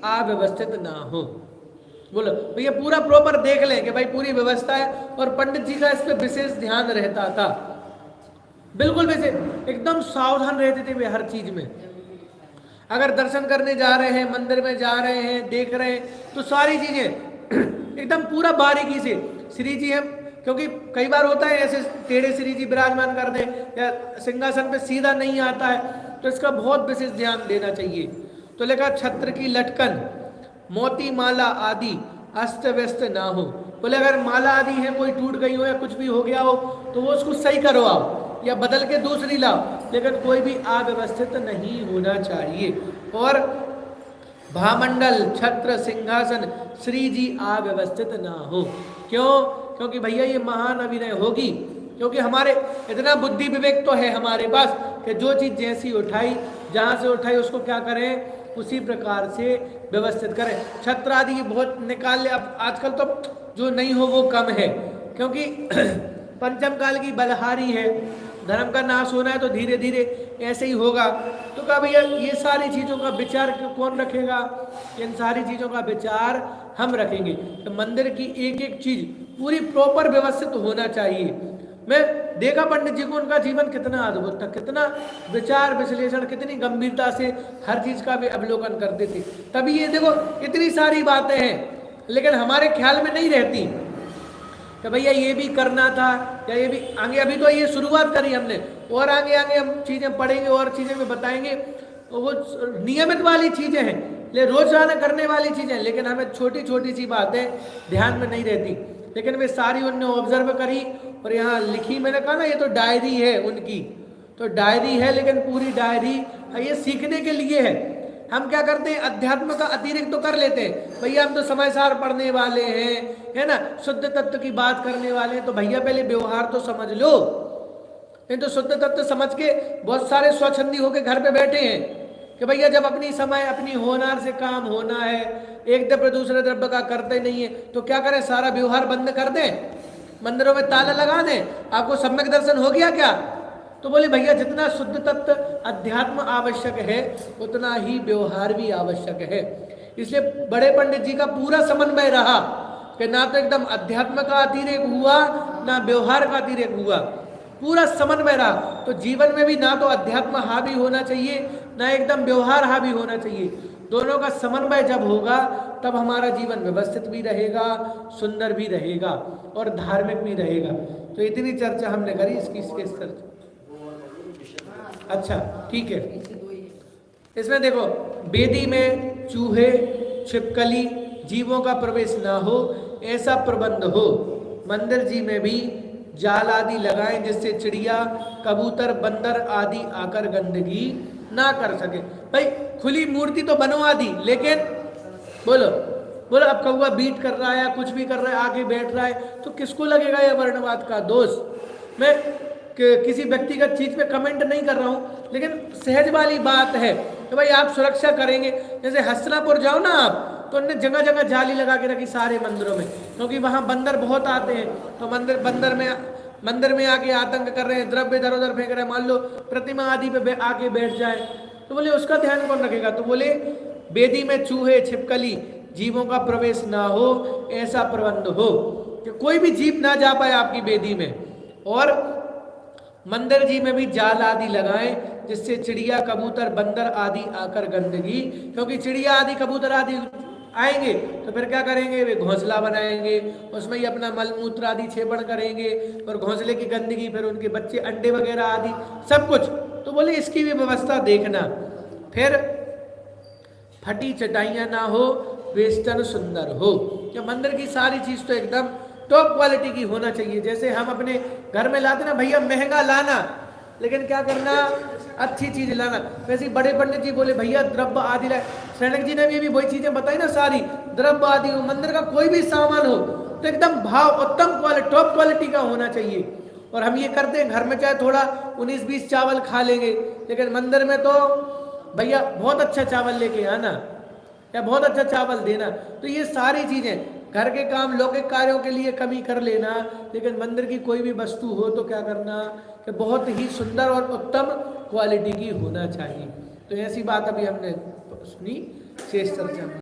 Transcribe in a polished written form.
अव्यवस्थित ना हो। बोलो भैया पूरा प्रॉपर देख लें कि भाई पूरी व्यवस्था है, और पंडित जी का इस पे विशेष ध्यान रहता था, बिल्कुल वैसे एकदम सावधान रहते थे वे हर चीज में। अगर दर्शन करने जा रहे हैं, मंदिर में जा रहे हैं, देख रहे हैं, तो सारी चीजें एकदम पूरा बारीकी से श्री जी हम, क्योंकि कई बार होता है ऐसे टेढ़े श्री जी विराजमान कर दे या सिंहासन पे सीधा नहीं आता है, तो इसका बहुत विशेष ध्यान देना चाहिए। तो लिखा छत्र की लटकन, मोती माला आदि अस्त व्यस्त ना हो। बोले अगर माला आदि है कोई टूट गई हो या कुछ भी हो गया हो तो वो उसको सही करवाओ या बदल के दूसरी लाओ, लेकिन कोई भी अव्यवस्थित नहीं होना चाहिए। और भामंडल छत्र सिंहासन श्री जी अव्यवस्थित ना हो। क्यों? क्योंकि भैया ये महान अभिनय होगी, क्योंकि हमारे इतना बुद्धि विवेक तो है हमारे पास कि जो चीज जैसी उठाई, जहां से उठाई उसको क्या करें, उसी प्रकार से व्यवस्थित करें। छत्र आदि बहुत निकाल ले, अब आजकल तो जो नहीं हो वो कम है, क्योंकि पंचम काल की बलहारी है, धर्म का नाश होना है तो धीरे धीरे ऐसे ही होगा। तो कहा भैया ये सारी चीज़ों का विचार कौन रखेगा, इन सारी चीज़ों का विचार हम रखेंगे। तो मंदिर की एक एक चीज पूरी प्रॉपर व्यवस्थित होना चाहिए। मैं देखा पंडित जी को, उनका जीवन कितना अद्भुत था, कितना विचार विश्लेषण, कितनी गंभीरता से हर चीज का भी अवलोकन करते थे। तभी ये देखो इतनी सारी बातें हैं, लेकिन हमारे ख्याल में नहीं रहती कि भैया ये भी करना था या ये भी आगे। अभी तो ये शुरुआत करी हमने, और आगे आगे हम चीजें पढ़ेंगे और चीजें में बताएंगे। तो वो नियमित वाली चीजें हैं, ले रोजाना करने वाली चीजें, लेकिन हमें छोटी छोटी सी बातें ध्यान में नहीं रहती, लेकिन वे सारी उनने ऑब्जर्व करी और यहाँ लिखी। मैंने कहा ना ये तो डायरी है उनकी, तो डायरी है, लेकिन पूरी डायरी ये सीखने के लिए है। हम क्या करते हैं, अध्यात्म का अतिरिक्त तो कर लेते हैं, भैया हम तो समय सार पढ़ने वाले हैं, है ना, शुद्ध तत्व की बात करने वाले हैं, तो भैया पहले व्यवहार तो समझ लो। नहीं तो शुद्ध तत्व समझ के बहुत सारे स्वच्छंदी होके घर पे बैठे हैं कि भैया जब अपनी समय अपनी होनार से काम होना है, एक द्रव्य दूसरे द्रव्य का करते नहीं है, तो क्या करें, सारा व्यवहार बंद कर दें, मंदिरों में ताला लगा दें, आपको सम्यक दर्शन हो गया क्या? तो बोले भैया जितना शुद्ध तत्व अध्यात्म आवश्यक है उतना ही व्यवहार भी आवश्यक है। इसलिए बड़े पंडित जी का पूरा समन्वय रहा कि ना तो एकदम अध्यात्म का अतिरेक हुआ ना व्यवहार का अतिरेक हुआ, पूरा समन्वय रहा। तो जीवन में भी ना तो अध्यात्म हावी होना चाहिए ना एकदम व्यवहार हावी होना चाहिए, दोनों का समन्वय जब होगा तब हमारा जीवन व्यवस्थित भी रहेगा, सुंदर भी रहेगा और धार्मिक भी रहेगा। तो इतनी चर्चा हमने करी इसकी चर्चा। अच्छा ठीक है, इसमें देखो वेदी में चूहे छिपकली जीवों का प्रवेश ना हो ऐसा प्रबंध हो। मंदिर जी में भी जाल आदि लगाएं जिससे चिड़िया कबूतर बंदर आदि आकर गंदगी ना कर सके। भाई खुली मूर्ति तो बनवा दी, लेकिन बोलो बोलो अब कौवा बीट कर रहा है या कुछ भी कर रहा है आके बैठ रहा है तो किसको लगेगा यह वर्णवाद का दोष। मैं किसी व्यक्तिगत चीज पे कमेंट नहीं कर रहा हूं, लेकिन सहज वाली बात है कि भाई आप सुरक्षा करेंगे। जैसे हस्तिनापुर जाओ ना आप, तो उन्होंने जगह जगह जाली लगा के रखी सारे मंदिरों में, क्योंकि वहां बंदर बहुत आते हैं, तो मंदिर में आके आतंक कर रहे हैं, द्रव्य इधर उधर फेंक रहे हैं, मान लो प्रतिमा आदि पे आके बैठ जाए, तो बोले उसका ध्यान कौन रखेगा। तो बोले वेदी में चूहे छिपकली जीवों का प्रवेश ना हो ऐसा प्रबंध हो कि कोई भी जीव ना जा पाए आपकी वेदी में। और मंदिर जी में भी जाल आदि लगाएं जिससे चिड़िया कबूतर बंदर आदि आकर गंदगी, क्योंकि चिड़िया आदि कबूतर आदि आएंगे तो फिर क्या करेंगे, वे घोंसला बनाएंगे, उसमें ही अपना मल मूत्र आदि छेपण करेंगे और घोंसले की गंदगी, फिर उनके बच्चे अंडे वगैरह आदि सब कुछ। तो बोले इसकी भी व्यवस्था देखना। फिर फटी चटाइयाँ ना हो, वेस्टर्न सुंदर हो। कि मंदिर की सारी चीज तो एकदम टॉप क्वालिटी की होना चाहिए। जैसे हम अपने घर में लाते ना भैया महंगा लाना, लेकिन क्या करना, अच्छी चीज लाना। वैसे ही बड़े पंडित जी बोले भैया द्रव्य आदि लाए, सैनिक जी ने भी वही चीजें बताई ना सारी, द्रव्य आदि हो, मंदिर का कोई भी सामान हो तो एकदम भाव उत्तम क्वालिटी टॉप क्वालिटी का होना चाहिए। और हम ये करते हैं घर में चाहे थोड़ा 19-20 चावल खा लेंगे, लेकिन मंदिर में तो भैया बहुत अच्छा चावल लेके आना या बहुत अच्छा चावल देना। तो ये सारी चीजें घर के काम लौकिक कार्यों के लिए कमी कर लेना, लेकिन मंदिर की कोई भी वस्तु हो तो क्या करना कि बहुत ही सुंदर और उत्तम क्वालिटी की होना चाहिए। तो ऐसी बात अभी हमने सुनी शेष चर्चा में।